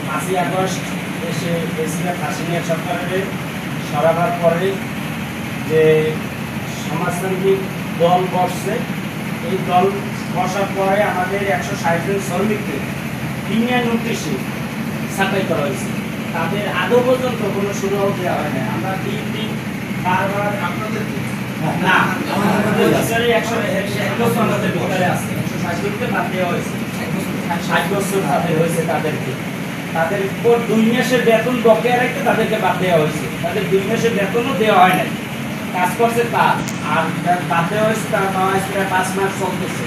পাঁচই আগস্ট দেশে প্রেসিডেন্ট হাসিনা সরকারের সরাবার পরে যে সমাজতান্ত্রিক দল বসছে, এই দল বসার পরে আমাদের 160 জন শ্রমিককে বিনা নোটিশে ছাঁটাই করা হয়েছে। তাদের আদৌ পর্যন্ত কোনো সুরাহ দেওয়া হয় না। আমরা 3 দিন বারবার আপনাদের না আমাদের 160 বছর আমাদের ভোটারে আছে, 160 জনকে বাদ দেওয়া হয়েছে, 60 বছর তাদের হয়েছে। তাদের উপর 2 মাসের বেতন বকেয়া রাখতে তাদেরকে বাদ দেওয়া হয়েছে। তাদের 2 মাসের বেতনও দেওয়া হয় নাই, কাজ করছে তা আর বাদ দেওয়া হয়েছে। তারা পাওয়া হয়েছে প্রায় 5 মাস চলতেছে।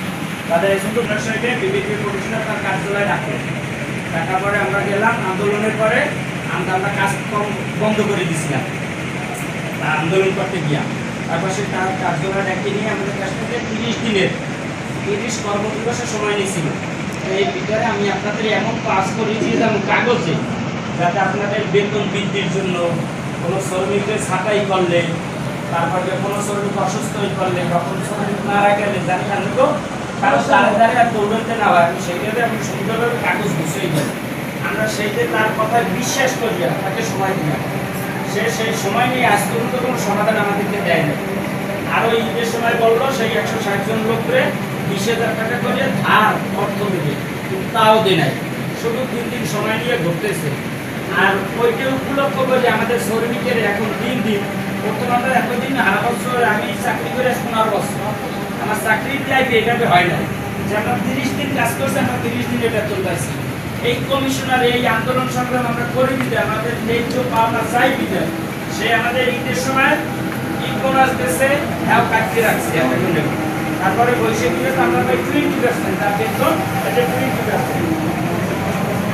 তাদের শুধু ব্যবসায়ীকে বিবেকী কমিশনার তার কার্যালয়ে রাখে। টাকা পরে আমরা গেলাম আন্দোলনের পরে, আমরা কাজ বন্ধ করে দিয়েছিলাম আন্দোলন করতে গিয়া। তারপর সে তার কার্যালয় ডেকে নিয়ে আমাদের কাছ থেকে 30 কর্মদিবসের সময় নিয়েছিল। এই ভিতরে আমি আপনাদের এমন কাজ করে দিয়েছিলাম কাগজে, যাতে আপনাদের বেতন বৃদ্ধির জন্য কোনো শ্রমিকের ছাঁটাই করলে, তারপরে কোনো শ্রমিক অসুস্থ হয়ে করলে, যখন শ্রমিক মারা গেলে জানি তো কারো দ্বারে আর দৌড়াতে না হয়, আমি সেইটাতে আমি সুন্দরভাবে কাগজ গুছিয়ে দিই। আমরা সেইটা তার কথায় বিশ্বাস করি, তাকে সময় দিই। সে সেই সময় নিয়ে আজ পর্যন্ত কোনো সমাধান আমাদেরকে দেয় না। আরও ঈদের সময় বললো সেই 160 জন লোকরে 20,000 টাকা করে ধার অর্থ দেবে, কিন্তু তাও দেয় নাই। শুধু 3 দিন সময় নিয়ে ঘুরতেছে। আর ওইটা উপলক্ষ করে আমাদের শ্রমিকের এখন 3 দিন বর্তমানে এতদিন 8 বছর আমি চাকরি করে 15 বছর আমার চাকরির লাইফে এভাবে হয় না যে আমরা 30 দিন কাজ করছি, আমরা 30 দিন এটা চলতেছি। এই কমিশনার এই আন্দোলন সংগ্রাম আমরা করে দিতে আমাদের ন্যায্য পাওনা চাই দিতে, সে আমাদের ঈদের সময় ঈদ বোনাস দিয়েছে, হ্যাঁ কাটতে রাখছে। তারপরে বৈশাখী আমরা পাই 20%, তার বেতন এটা 20%।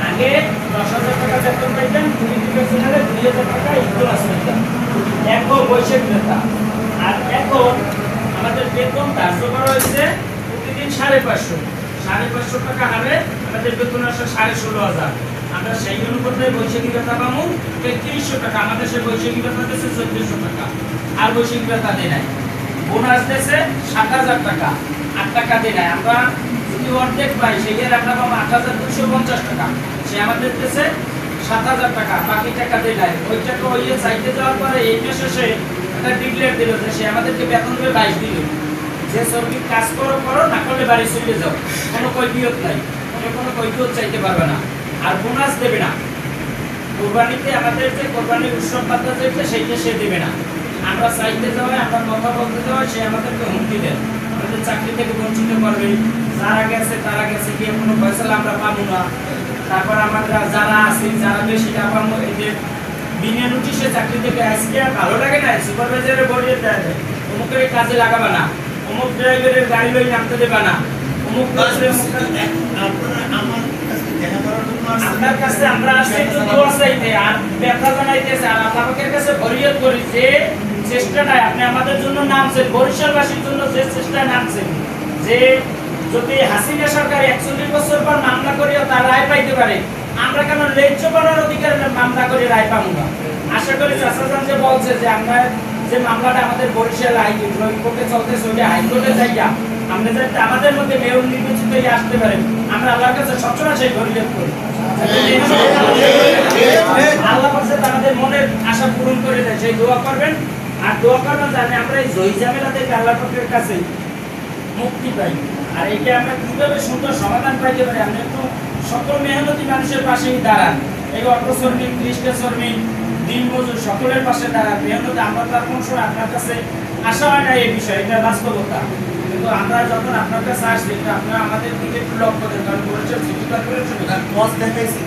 আগে 10,000 টাকা বেতন পাইতেন, 20% হলে 2,000 টাকা ঈদ বোনাস পাইতেন। এখন বৈশাখী বেতা আর এখন আমাদের বেতন ধার্য করা হয়েছে প্রতিদিন 550 টাকা হারে আমাদের বেতন আসে 16,500। আমরা সেই অনুপাতে বৈশাখী বেতা পাবো 3300 টাকা। আমাদের সে বৈশাখী বেতা দিয়েছে 1400 টাকা, আর বৈশাখী বেতা দেয় নাই। বোনাস দিয়েছে 7,000 টাকা, 8 টাকা দেয় নাই। আমরা যদি অর্ধেক পাই সেখানে আমরা পাবো 8,250 টাকা, সে আমাদের দিয়েছে 7,000 টাকা, বাকি টাকা দেয় নাই। ওই টাকা ওই চাইতে যাওয়ার পরে এই মাসে সে একটা ডিক্লেয়ার দিল যে সে আমাদেরকে বেতন দেবে 22 দিল, যে শ্রমিক কাজ করো না করলে বাড়ি চলে যাও, কোনো কৈফিয়ত নাই, কোনো কৈফিয়ত চাইতে পারবে না। আর বোনাস দেবে না। কোরবানিতে আমাদের যে কোরবানির উৎসব পাতা যেটা সেইটা সে দেবে না। আমরা চাইতে যাওয়ায়, আমরা কথা বলতে যাওয়ায় সে আমাদেরকে হুমকি দেন, আমাদের চাকরি থেকে বঞ্চিত করবে। তারা গেছে গিয়ে কোনো ফয়সালা আমরা পাবো না। তারপর আমাদের যারা আছে, যারা বেশি টাকা পাবো, এদের বিনা নোটিশে চাকরি থেকে আজকে ভালো লাগে না, সুপারভাইজারের বলিয়ে দেয় অমুকের কাজে লাগাবে না, অমুক ড্রাইভারের গাড়ি লই নামতে দেবে না, অমুক আপনার কাছে আমরা আসছি একটু দোয়া চাইতে আর ব্যথা জানাইতেছে। আর আপনাদের কাছে ফরিয়াদ করি যে চেষ্টাটাই আপনি আমাদের জন্য নামছেন, বরিশালবাসীর জন্য যে চেষ্টায় নামছেন, যে যদি হাসিনা সরকার 41 বছর পর মামলা করিও তার রায় পাইতে পারে, আমরা কেন ন্যায্য করার অধিকার মামলা করে রায় পাবো না? আশা করি চাষাজান যে বলছে যে আমরা যে মামলাটা আমাদের বরিশাল হাইকোর্টে চলতেছে, ওইটা হাইকোর্টে যাইয়া আমরা যাতে আমাদের মধ্যে মেয়র নির্বাচিত হয়ে আসতে পারেন, আমরা আল্লাহর কাছে সবসময় সেই ফরিয়াদ করি। আল্লাহ পাশে আমাদের মনের আশা পূরণ করে দেয়, সেই দোয়া করবেন। আর দোয়া করবেন জানি আমরা এই জয়ী ঝামেলা থেকে আল্লাহ পাকের কাছে মুক্তি পাই। আর এইটা আমরা কিভাবে সুন্দর সমাধান পাইতে পারি, আমরা একটু সকল মেহনতি মানুষের পাশেই দাঁড়ান। এই অটো শ্রমিক, রিক্সা শ্রমিক, দিন মজুর সকলের পাশে দাঁড়ান। মেহনতি আমরা তার কোনো সময় আপনার কাছে আসা হয় না, এই বিষয় এটা বাস্তবতা। কিন্তু আমরা যখন আপনার কাছে আসছি, আপনারা আমাদের দিকে একটু লক্ষ্য দেন, কারণ বলছে সিটি কর্পোরেশন দেখাইছি।